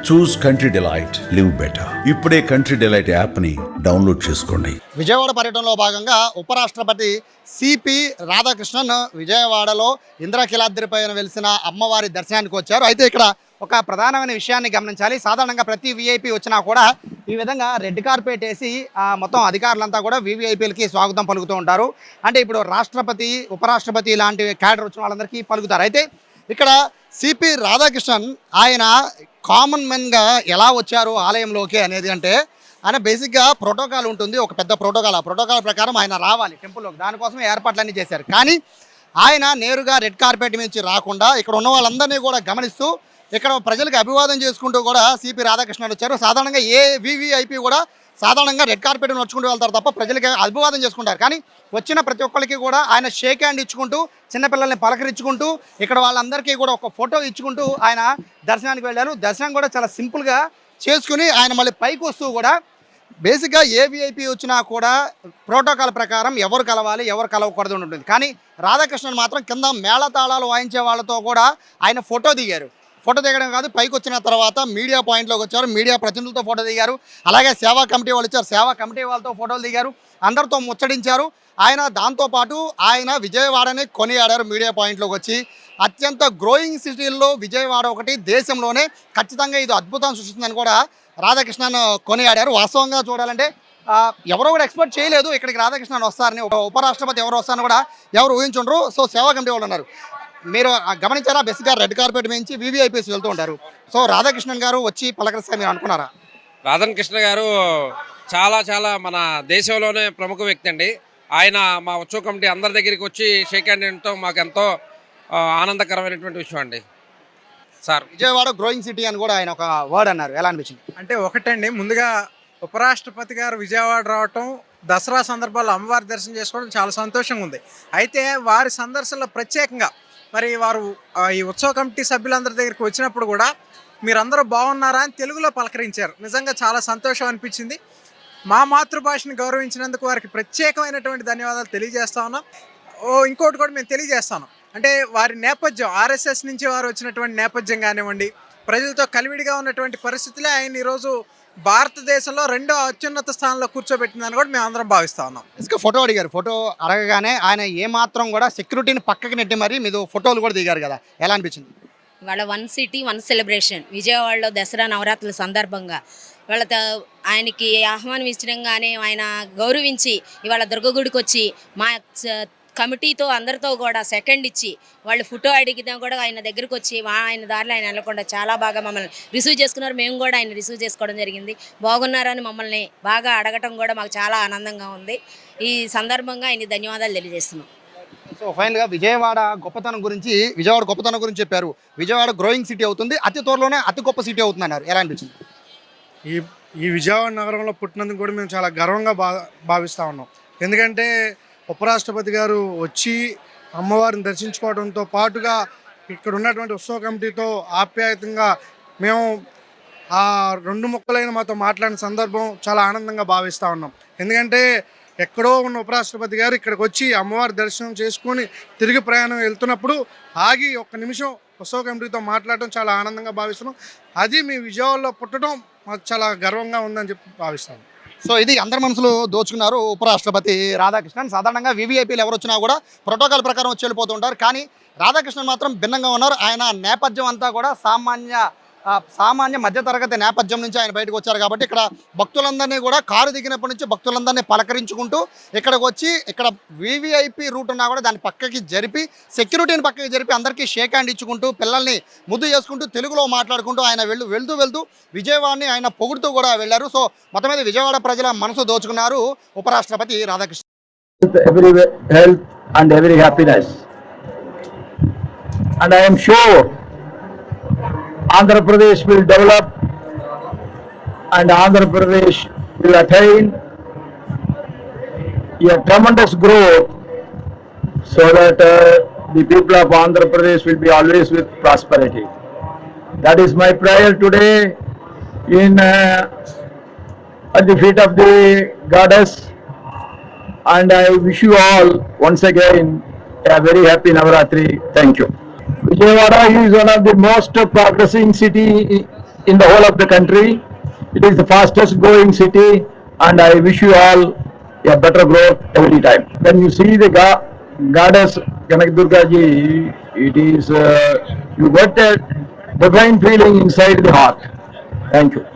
చూస్ country delight, live better. ఇప్పుడే country delight app ని download చేసుకోండి. విజయవాడ పర్యటనలో భాగంగా ఉపరాష్ట్రపతి సిపి రాధాకృష్ణన్ విజయవాడలో ఇంద్రకీలాద్రి పైన వెలిసిన అమ్మవారి దర్శనానికి వచ్చారు. అయితే ఇక్కడ ఒక ప్రధానమైన విషయాన్ని గమనించాలి. సాధారణంగా ప్రతి విఐపి వచ్చినా కూడా ఈ విధంగా రెడ్ కార్పెట్ వేసి మొత్తం అధికారులంతా కూడా వివిఐపీలకి స్వాగతం పలుకుతూ ఉంటారు. అంటే ఇప్పుడు రాష్ట్రపతి, ఉపరాష్ట్రపతి లాంటి క్యాడర్ వచ్చిన వాళ్ళందరికీ పలుకుతారు. అయితే ఇక్కడ సిపి రాధాకృష్ణన్ ఆయన కామన్ మెన్గా ఎలా వచ్చారు ఆలయంలోకి అనేది అంటే ఆయన బేసిక్గా ప్రోటోకాల్ ఉంటుంది, ఒక పెద్ద ప్రోటోకాల్. ఆ ప్రోటోకాల్ ప్రకారం ఆయన రావాలి టెంపుల్లోకి. దానికోసం ఏర్పాట్లన్నీ చేశారు. కానీ ఆయన నేరుగా రెడ్ కార్పెట్ నుంచి రాకుండా ఇక్కడ ఉన్న వాళ్ళందరినీ కూడా గమనిస్తూ ఇక్కడ ప్రజలకు అభివాదం చేసుకుంటూ కూడా సిపి రాధాకృష్ణన్ వచ్చారు. సాధారణంగా ఏ వివిఐపి కూడా సాధారణంగా రెడ్ కార్పెట్ నడుచుకుంటూ వెళ్తారు తప్ప ప్రజలకి అభివాదం చేసుకుంటారు. కానీ వచ్చిన ప్రతి ఒక్కరికి కూడా ఆయన షేక్ హ్యాండ్ ఇచ్చుకుంటూ, చిన్నపిల్లల్ని పలకరించుకుంటూ, ఇక్కడ వాళ్ళందరికీ కూడా ఒక ఫోటో ఇచ్చుకుంటూ ఆయన దర్శనానికి వెళ్ళారు. దర్శనం కూడా చాలా సింపుల్గా చేసుకుని ఆయన మళ్ళీ పైకి వస్తూ కూడా బేసిక్గా ఏ విఐపి వచ్చినా కూడా ప్రోటోకాల్ ప్రకారం ఎవరు కలవాలి, ఎవరు కలవకూడదు ఉంటుంది. కానీ రాధాకృష్ణన్ మాత్రం కింద మేళతాళాలు వాయించే వాళ్ళతో కూడా ఆయన ఫోటో దిగారు. ఫోటో దిగడం కాదు, పైకి వచ్చిన తర్వాత మీడియా పాయింట్లోకి వచ్చారు, మీడియా ప్రతినిధులతో ఫోటో దిగారు. అలాగే సేవా కమిటీ వాళ్ళు వచ్చారు, సేవా కమిటీ వాళ్ళతో ఫోటోలు దిగారు, అందరితో ముచ్చడించారు. ఆయన దాంతోపాటు ఆయన విజయవాడని కొనియాడారు. మీడియా పాయింట్లోకి వచ్చి అత్యంత గ్రోయింగ్ సిటీల్లో విజయవాడ ఒకటి, దేశంలోనే ఖచ్చితంగా ఇది అద్భుతం సృష్టిస్తుందని కూడా రాధాకృష్ణన్ కొనియాడారు. వాస్తవంగా చూడాలంటే ఎవరో కూడా ఎక్స్పెక్ట్ చేయలేదు ఇక్కడికి రాధాకృష్ణన్ వస్తారని, ఉపరాష్ట్రపతి ఎవరు వస్తారని కూడా ఎవరు ఊహించుండ్రు. సో సేవా కమిటీ వాళ్ళు ఉన్నారు. మీరు గమనించారా, బెస్ట్గా రెడ్ కార్పెట్ మించి వివిఐపీస్ వెళ్తూ ఉంటారు. సో రాధాకృష్ణన్ గారు వచ్చి పలకరిస్తే మీరు అనుకున్నారా? రాధాకృష్ణ గారు చాలా చాలా మన దేశంలోనే ప్రముఖ వ్యక్తి అండి. ఆయన మా ఉత్సవ కమిటీ అందరి దగ్గరికి వచ్చి షేక్ హ్యాండ్ చేయడంతో మాకు ఎంతో ఆనందకరమైనటువంటి విషయం అండి. సార్, విజయవాడ గ్రోయింగ్ సిటీ అని కూడా ఆయన ఒక వర్డ్ అన్నారు, ఎలా అనిపించింది? అంటే ఒకటండి, ముందుగా ఉపరాష్ట్రపతి గారు విజయవాడ రావటం, దసరా సందర్భాల్లో అమ్మవారి దర్శనం చేసుకోవడం చాలా సంతోషంగా ఉంది. అయితే వారి సందర్శనలో ప్రత్యేకంగా మరి వారు ఈ ఉత్సవ కమిటీ సభ్యులందరి దగ్గరికి వచ్చినప్పుడు కూడా మీరందరూ బాగున్నారా అని తెలుగులో పలకరించారు. నిజంగా చాలా సంతోషం అనిపించింది. మా మాతృభాషను గౌరవించినందుకు వారికి ప్రత్యేకమైనటువంటి ధన్యవాదాలు తెలియజేస్తా ఉన్నాం. ఇంకోటి కూడా మేము తెలియజేస్తాను, అంటే వారి నేపథ్యం, ఆర్ఎస్ఎస్ నుంచి వారు వచ్చినటువంటి నేపథ్యం కానివ్వండి, ప్రజలతో కలివిడిగా ఉన్నటువంటి పరిస్థితులే ఆయన ఈరోజు భారతదేశంలో రెండో అత్యున్నత స్థానంలో కూర్చోబెట్టిందని కూడా మేము అందరం భావిస్తా ఉన్నాం. ఇసుక ఫోటో అడిగారు. ఫోటో అడగగానే ఆయన ఏమాత్రం కూడా సెక్యూరిటీని పక్కకి నెట్టి మరి మీరు ఫోటోలు కూడా దిగారు కదా, ఎలా అనిపించింది? వాళ్ళ వన్ సిటీ వన్ సెలబ్రేషన్ విజయవాడలో దసరా నవరాత్రుల సందర్భంగా వాళ్ళ ఆయనకి ఆహ్వానం ఇచ్చడంగానే ఆయన గౌరవించి ఇవాళ దుర్గగుడికి వచ్చి మా కమిటీతో అందరితో కూడా సెకండ్ ఇచ్చి వాళ్ళు ఫోటో అడిగినా కూడా ఆయన దగ్గరకు వచ్చి ఆయన దారిలో ఆయన వెళ్ళకుండా చాలా బాగా మమ్మల్ని రిసీవ్ చేసుకున్నారు. మేము కూడా ఆయన రిసీవ్ చేసుకోవడం జరిగింది. బాగున్నారని మమ్మల్ని బాగా అడగటం కూడా మాకు చాలా ఆనందంగా ఉంది. ఈ సందర్భంగా ఆయన ధన్యవాదాలు తెలియజేస్తున్నాం. సో ఫైనల్గా విజయవాడ గొప్పతనం గురించి చెప్పారు. విజయవాడ గ్రోయింగ్ సిటీ అవుతుంది, అతి త్వరలోనే అతి గొప్ప సిటీ అవుతుంది అన్నారు, ఎలా అనిపించింది? ఈ విజయవాడ నగరంలో పుట్టినందుకు కూడా మేము చాలా గర్వంగా భావిస్తూ ఉన్నాం. ఎందుకంటే ఉపరాష్ట్రపతి గారు వచ్చి అమ్మవారిని దర్శించుకోవడంతో పాటుగా ఇక్కడ ఉన్నటువంటి ఉత్సవ కమిటీతో ఆప్యాయతంగా మేము ఆ రెండు ముక్కలైన మాతో మాట్లాడిన సందర్భం చాలా ఆనందంగా భావిస్తూ ఉన్నాం. ఎందుకంటే ఎక్కడో ఉన్న ఉపరాష్ట్రపతి గారు ఇక్కడికి వచ్చి అమ్మవారి దర్శనం చేసుకొని తిరిగి ప్రయాణం వెళ్తున్నప్పుడు ఆగి ఒక్క నిమిషం ఉత్సవ కమిటీతో మాట్లాడటం చాలా ఆనందంగా భావిస్తున్నాం. అది మీ విజయవాడలో పుట్టడం మాకు చాలా గర్వంగా ఉందని చెప్పి భావిస్తాను. సో ఇది అందరి మనసులు దోచుకున్నారు ఉపరాష్ట్రపతి రాధాకృష్ణన్. సాధారణంగా వివిఐపీలు ఎవరు వచ్చినా కూడా ప్రోటోకాల్ ప్రకారం వచ్చి వెళ్ళిపోతుంటారు. కానీ రాధాకృష్ణన్ మాత్రం భిన్నంగా ఉన్నారు. ఆయన నేపథ్యం అంతా కూడా సామాన్య మధ్యతరగతి నేపథ్యం నుంచి ఆయన బయటకు వచ్చారు. కాబట్టి ఇక్కడ భక్తులందరినీ కూడా కారు దిగినప్పటి నుంచి భక్తులందరినీ పలకరించుకుంటూ ఇక్కడికి వచ్చి ఇక్కడ వివిఐపి రూట్ ఉన్నా కూడా దాన్ని పక్కకి జరిపి, సెక్యూరిటీని పక్కకి జరిపి అందరికీ షేక్ హ్యాండ్ ఇచ్చుకుంటూ, పిల్లల్ని ముద్దు చేసుకుంటూ, తెలుగులో మాట్లాడుకుంటూ ఆయన వెళ్తూ విజయవాడని ఆయన పొగుడుతూ కూడా వెళ్ళారు. సో మొత్తం మీద విజయవాడ ప్రజల మనసు దోచుకున్నారు ఉపరాష్ట్రపతి Radhakrishna. Andhra Pradesh will develop and Andhra Pradesh will attain a tremendous growth so that the people of Andhra Pradesh will be always with prosperity. That is my prayer today at the feet of the goddess, and I wish you all once again a very happy Navaratri. Thank you. Vijayawada is one of the most progressing city in the whole of the country. It is the fastest growing city, and I wish you all a better growth every time. When you see the goddess Kanakdurga ji, it is you get a divine feeling inside the heart. Thank you.